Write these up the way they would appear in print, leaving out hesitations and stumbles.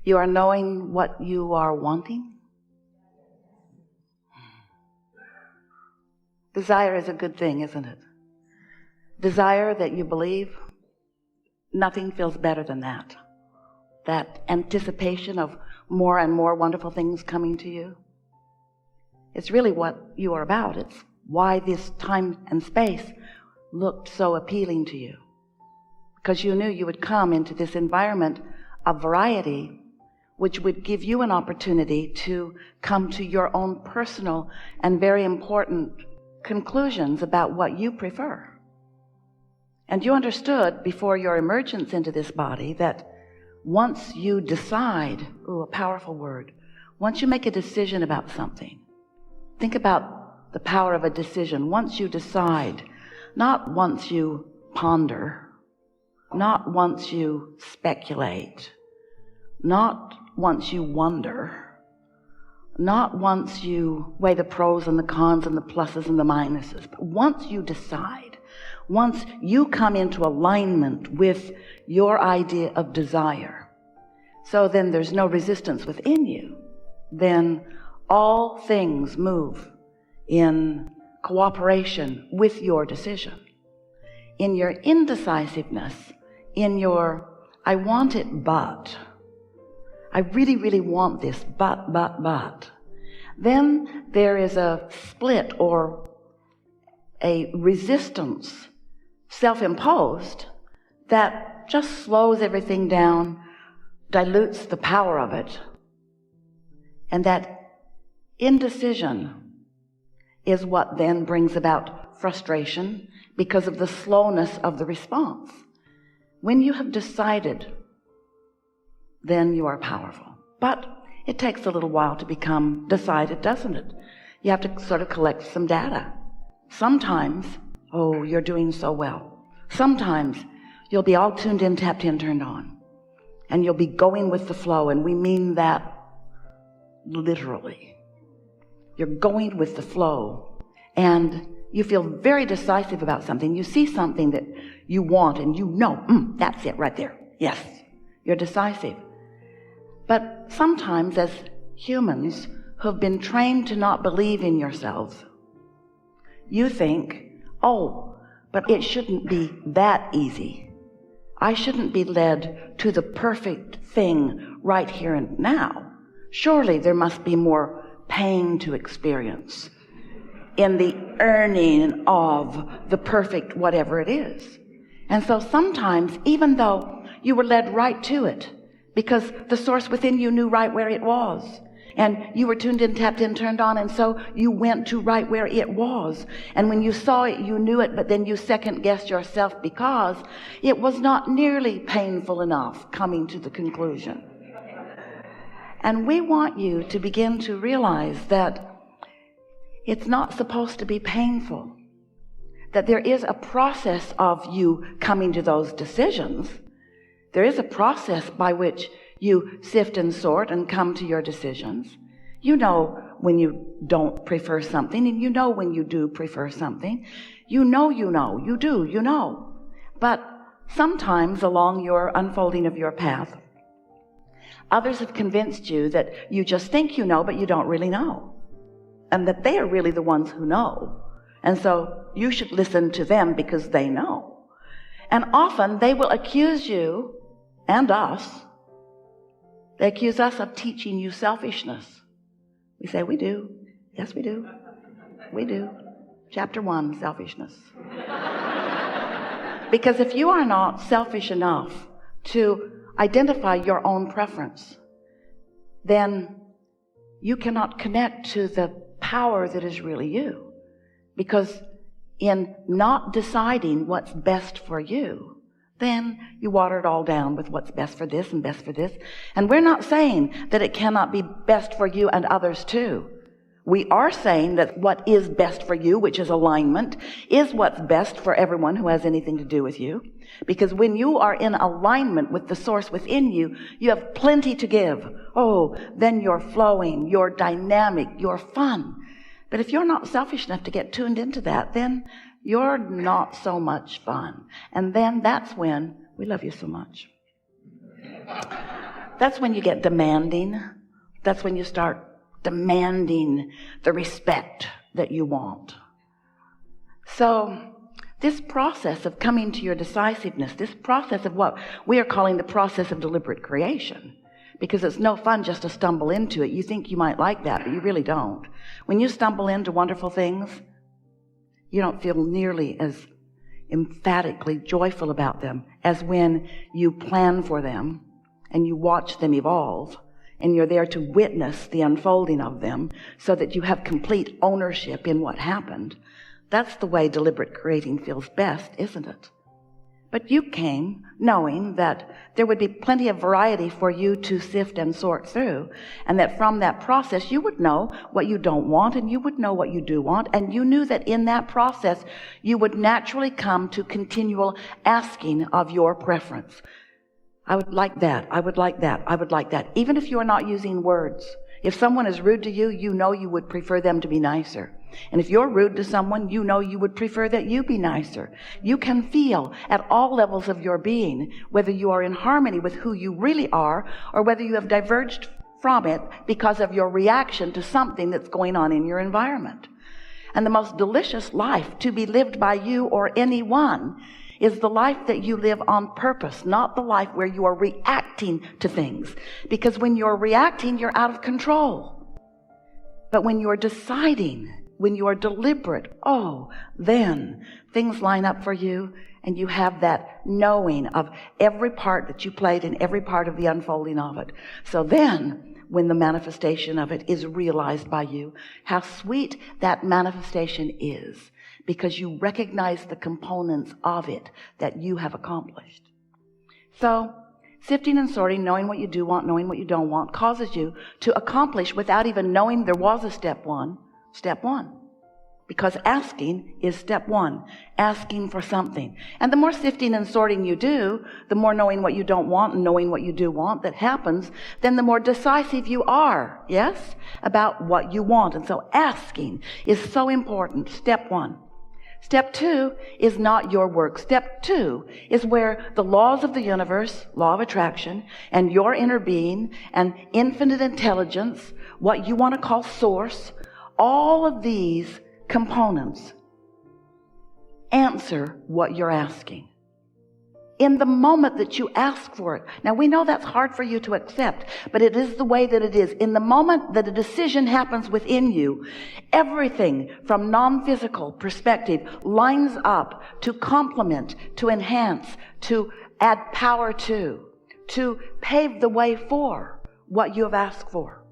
You are knowing what you are wanting. Desire is a good thing, isn't it? Desire that you believe, nothing feels better than that. That anticipation of more and more wonderful things coming to you. It's really what you are about. It's why this time and space looked so appealing to you. Because you knew you would come into this environment of variety, which would give you an opportunity to come to your own personal and very important conclusions about what you prefer. And you understood before your emergence into this body that once you decide, a powerful word, once you make a decision about something, think about the power of a decision. Once you decide, not once you ponder, not once you speculate, not once you wonder, not once you weigh the pros and the cons and the pluses and the minuses, but once you decide, once you come into alignment with your idea of desire, so then there's no resistance within you, then all things move in cooperation with your decision. In your indecisiveness, in your, I want it, but, I really, really want this, but, then there is a split or a resistance, self-imposed, that just slows everything down, dilutes the power of it. And that indecision is what then brings about frustration because of the slowness of the response. When you have decided, then you are powerful. But it takes a little while to become decided, doesn't it? You have to sort of collect some data. Sometimes, you're doing so well. Sometimes you'll be all tuned in, tapped in, turned on. And you'll be going with the flow, and we mean that literally. You're going with the flow, and you feel very decisive about something. You see something that you want, and you know, that's it right there. Yes, you're decisive. But sometimes as humans who have been trained to not believe in yourselves, you think, but it shouldn't be that easy. I shouldn't be led to the perfect thing right here and now. Surely there must be more pain to experience in the earning of the perfect whatever it is. And so sometimes, even though you were led right to it, because the source within you knew right where it was, and you were tuned in, tapped in, turned on, and so you went to right where it was. And when you saw it, you knew it, but then you second-guessed yourself because it was not nearly painful enough coming to the conclusion. And we want you to begin to realize that it's not supposed to be painful, that there is a process of you coming to those decisions. There is a process by which you sift and sort and come to your decisions. You know when you don't prefer something, and you know when you do prefer something. You know. But sometimes along your unfolding of your path, others have convinced you that you just think you know, but you don't really know. And that they are really the ones who know. And so you should listen to them because they know. And often they will accuse you and us. They accuse us of teaching you selfishness. We say, we do. Yes, we do. We do. Chapter 1, selfishness. Because if you are not selfish enough to identify your own preference, then you cannot connect to the power that is really you. Because in not deciding what's best for you, then you water it all down with what's best for this and best for this. And we're not saying that it cannot be best for you and others too. We are saying that what is best for you, which is alignment, is what's best for everyone who has anything to do with you. Because when you are in alignment with the source within you, you have plenty to give. Then you're flowing, you're dynamic, you're fun. But if you're not selfish enough to get tuned into that, then you're not so much fun. And then that's when we love you so much. that's when you get demanding. That's when you start demanding the respect that you want. So this process of coming to your decisiveness, this process of what we are calling the process of deliberate creation, because it's no fun just to stumble into it. You think you might like that, but you really don't. When you stumble into wonderful things, you don't feel nearly as emphatically joyful about them as when you plan for them and you watch them evolve and you're there to witness the unfolding of them so that you have complete ownership in what happened. That's the way deliberate creating feels best, isn't it? But you came knowing that there would be plenty of variety for you to sift and sort through, and that from that process you would know what you don't want and you would know what you do want, and you knew that in that process you would naturally come to continual asking of your preference. I would like that, I would like that, I would like that. Even if you are not using words. If someone is rude to you, you know you would prefer them to be nicer. And if you're rude to someone, you know you would prefer that you be nicer. You can feel at all levels of your being whether you are in harmony with who you really are or whether you have diverged from it because of your reaction to something that's going on in your environment. And the most delicious life to be lived by you or anyone is the life that you live on purpose, not the life where you are reacting to things. Because when you're reacting, you're out of control. But when you're deciding, when you are deliberate, then things line up for you and you have that knowing of every part that you played in every part of the unfolding of it. So then, when the manifestation of it is realized by you, how sweet that manifestation is, because you recognize the components of it that you have accomplished. So, sifting and sorting, knowing what you do want, knowing what you don't want, causes you to accomplish without even knowing there was a step one. Because asking is step one, asking for something. And the more sifting and sorting you do, the more knowing what you don't want and knowing what you do want that happens, then the more decisive you are, yes, about what you want. And so asking is so important, step one. Step two is not your work. Step two is where the laws of the universe, law of attraction, and your inner being and infinite intelligence, what you want to call source, all of these components answer what you're asking. In the moment that you ask for it. Now we know that's hard for you to accept, but it is the way that it is. In the moment that a decision happens within you, everything from non-physical perspective lines up to complement, to enhance, to add power to pave the way for what you have asked for.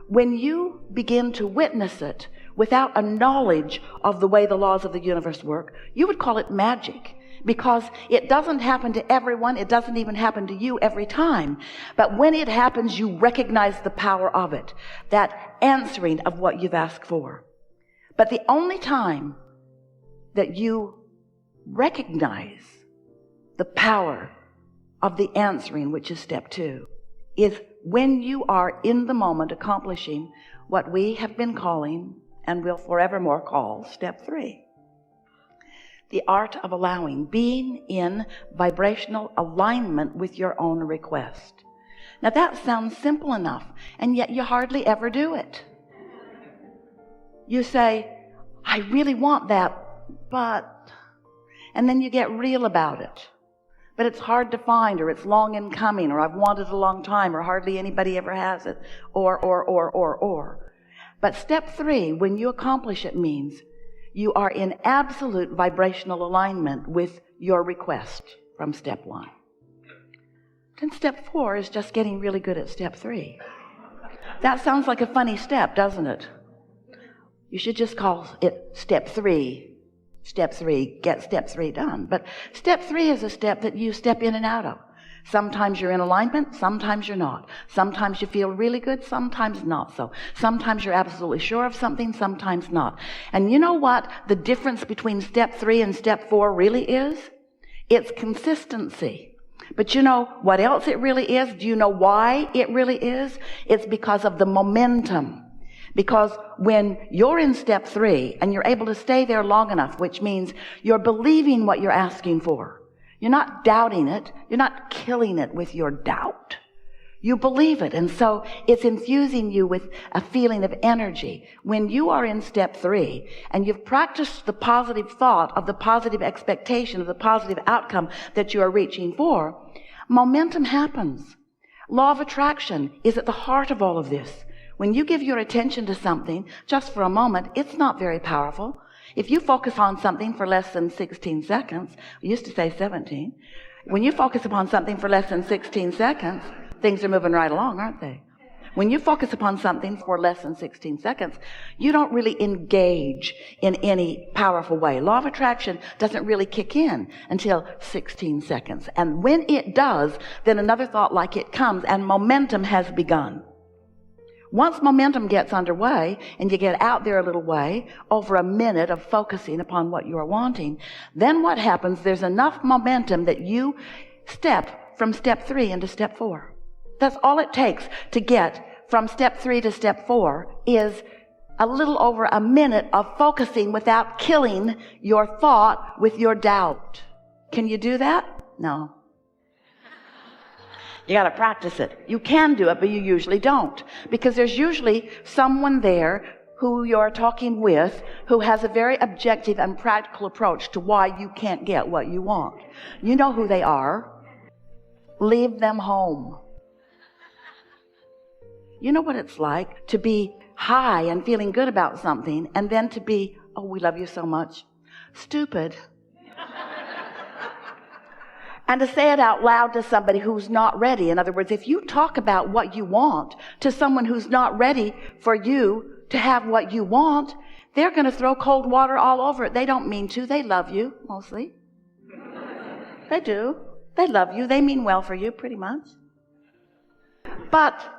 When you begin to witness it without a knowledge of the way the laws of the universe work, you would call it magic. Because it doesn't happen to everyone, it doesn't even happen to you every time. But when it happens, you recognize the power of it, that answering of what you've asked for. But the only time that you recognize the power of the answering, which is step two, is when you are in the moment accomplishing what we have been calling and will forevermore call step three. The art of allowing, being in vibrational alignment with your own request. Now that sounds simple enough, and yet you hardly ever do it. You say, I really want that, but, and then you get real about it. But it's hard to find, or it's long in coming, or I've wanted a long time, or hardly anybody ever has it, or. But step three, when you accomplish it, means you are in absolute vibrational alignment with your request from step one. Then step four is just getting really good at step three. That sounds like a funny step, doesn't it? You should just call it step three. Step three, get step three done. But step three is a step that you step in and out of. Sometimes you're in alignment, sometimes you're not. Sometimes you feel really good, sometimes not so. Sometimes you're absolutely sure of something, sometimes not. And you know what the difference between step three and step four really is? It's consistency. But you know what else it really is? Do you know why it really is? It's because of the momentum. Because when you're in step three and you're able to stay there long enough, which means you're believing what you're asking for, you're not doubting it. You're not killing it with your doubt. You believe it, and so it's infusing you with a feeling of energy. When you are in step 3 and you've practiced the positive thought of the positive expectation of the positive outcome that you are reaching for, momentum happens. Law of attraction is at the heart of all of this. When you give your attention to something just for a moment, it's not very powerful. If you focus on something for less than 16 seconds, we used to say 17, when you focus upon something for less than 16 seconds, things are moving right along, aren't they? When you focus upon something for less than 16 seconds, you don't really engage in any powerful way. Law of attraction doesn't really kick in until 16 seconds. And when it does, then another thought like it comes, and momentum has begun. Once momentum gets underway and you get out there a little way, over a minute of focusing upon what you are wanting, then what happens, there's enough momentum that you step from step 3 into step 4. That's all it takes to get from step 3 to step 4 is a little over a minute of focusing without killing your thought with your doubt. Can you do that? No. You got to practice it. You can do it, but you usually don't, because there's usually someone there who you're talking with who has a very objective and practical approach to why you can't get what you want. You know who they are. Leave them home. You know what it's like to be high and feeling good about something, and then to be, oh, we love you so much, stupid. And to say it out loud to somebody who's not ready. In other words, if you talk about what you want to someone who's not ready for you to have what you want, they're going to throw cold water all over it. They don't mean to. They love you, mostly. They do. They love you. They mean well for you, pretty much. But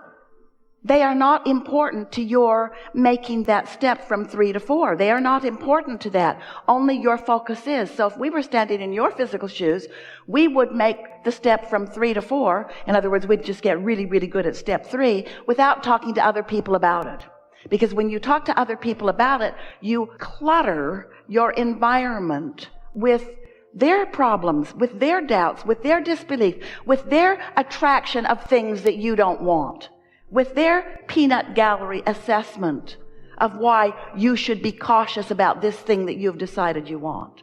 they are not important to your making that step from 3 to 4. They are not important to that. Only your focus is. So if we were standing in your physical shoes, we would make the step from 3 to 4. In other words, we'd just get really, really good at step 3 without talking to other people about it. Because when you talk to other people about it, you clutter your environment with their problems, with their doubts, with their disbelief, with their attraction of things that you don't want, with their peanut gallery assessment of why you should be cautious about this thing that you've decided you want.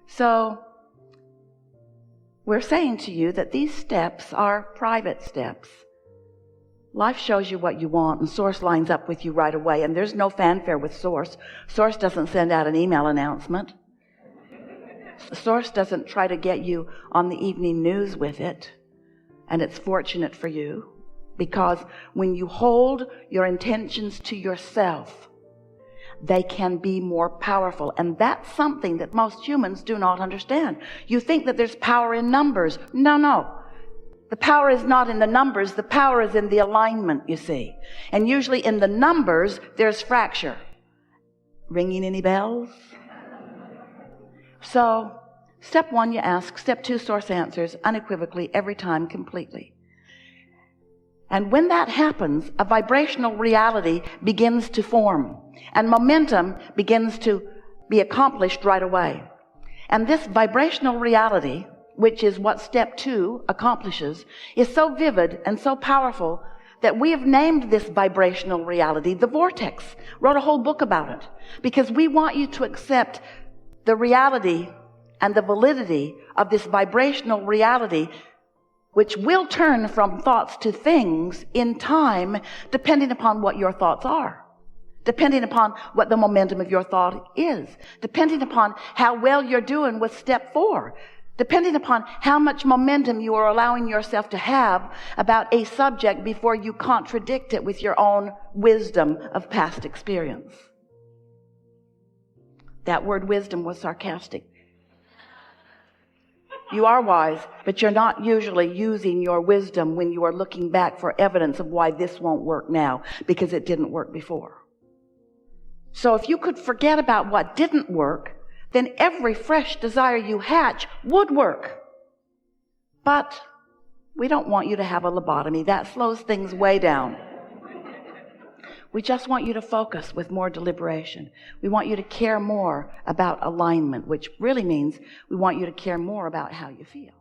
So we're saying to you that these steps are private steps. Life shows you what you want, and Source lines up with you right away, and there's no fanfare with Source. Source doesn't send out an email announcement. Source doesn't try to get you on the evening news with it, and it's fortunate for you. Because when you hold your intentions to yourself, they can be more powerful. And that's something that most humans do not understand. You think that there's power in numbers. No. The power is not in the numbers. The power is in the alignment, you see. And usually in the numbers, there's fracture. Ringing any bells? So, step 1, you ask. Step 2, Source answers unequivocally every time, completely. And when that happens, a vibrational reality begins to form, and momentum begins to be accomplished right away. And this vibrational reality, which is what step 2 accomplishes, is so vivid and so powerful that we have named this vibrational reality the Vortex. Wrote a whole book about it, because we want you to accept the reality and the validity of this vibrational reality, which will turn from thoughts to things in time, depending upon what your thoughts are, depending upon what the momentum of your thought is, depending upon how well you're doing with step 4, depending upon how much momentum you are allowing yourself to have about a subject before you contradict it with your own wisdom of past experience. That word wisdom was sarcastic. You are wise, but you're not usually using your wisdom when you are looking back for evidence of why this won't work now, because it didn't work before. So if you could forget about what didn't work, then every fresh desire you hatch would work. But we don't want you to have a lobotomy. That slows things way down. We just want you to focus with more deliberation. We want you to care more about alignment, which really means we want you to care more about how you feel.